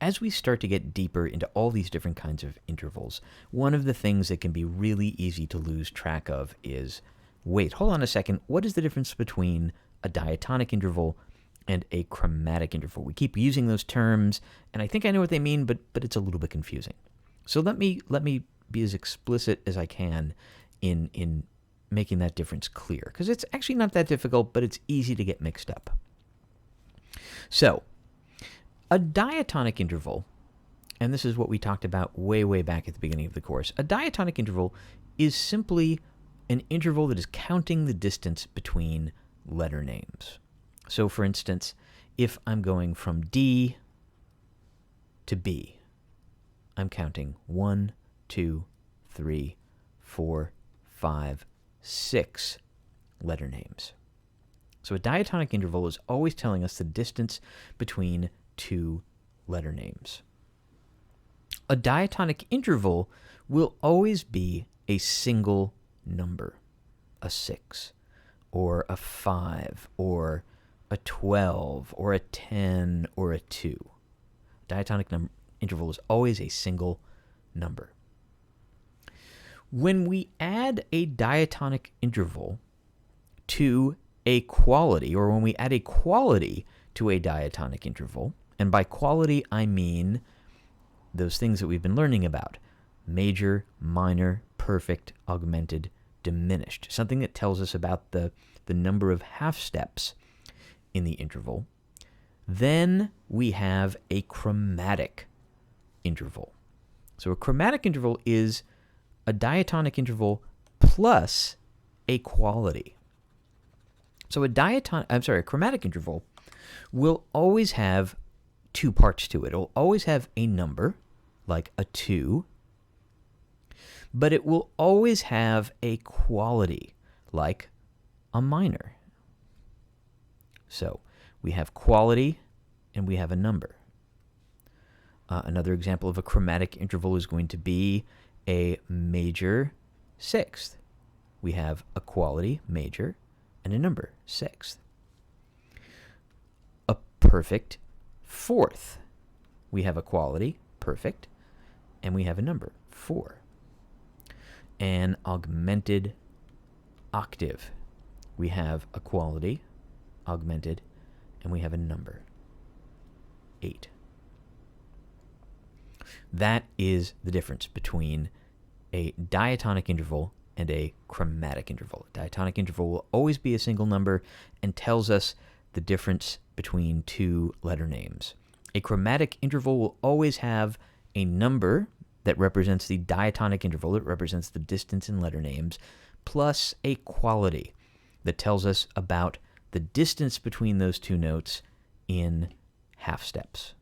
As we start to get deeper into all these different kinds of intervals, one of the things that can be really easy to lose track of is, wait, hold on a second, what is the difference between a diatonic interval and a chromatic interval? We keep using those terms, and I think I know what they mean, but it's a little bit confusing. So let me be as explicit as I can in making that difference clear, because it's actually not that difficult, but it's easy to get mixed up. So, a diatonic interval, and this is what we talked about way back at the beginning of the course, a diatonic interval is simply an interval that is counting the distance between letter names. So, for instance, if I'm going from D to B, I'm counting 1, 2, 3, 4, 5, 6 letter names. So a diatonic interval is always telling us the distance between two letter names. A diatonic interval will always be a single number, a 6, or a 5, or a 12, or a 10, or a 2. Diatonic interval is always a single number. When we add a diatonic interval to a quality, or when we add a quality to a diatonic interval, and by quality I mean those things that we've been learning about: major, minor, perfect, augmented, diminished, something that tells us about the number of half steps in the interval, then we have a chromatic interval. So a chromatic interval is a diatonic interval plus a quality. So a chromatic interval will always have two parts to it. It'll always have a number, like a 2, but it will always have a quality, like a minor. So we have quality and we have a number. Another example of a chromatic interval is going to be a major sixth. We have a quality, major, and a number, sixth. A perfect fourth. We have a quality, perfect, and we have a number, 4. An augmented octave. We have a quality, augmented, and we have a number, 8. That is the difference between a diatonic interval and a chromatic interval. A diatonic interval will always be a single number and tells us the difference between two letter names. A chromatic interval will always have a number that represents the diatonic interval, that represents the distance in letter names, plus a quality that tells us about the distance between those two notes in half steps.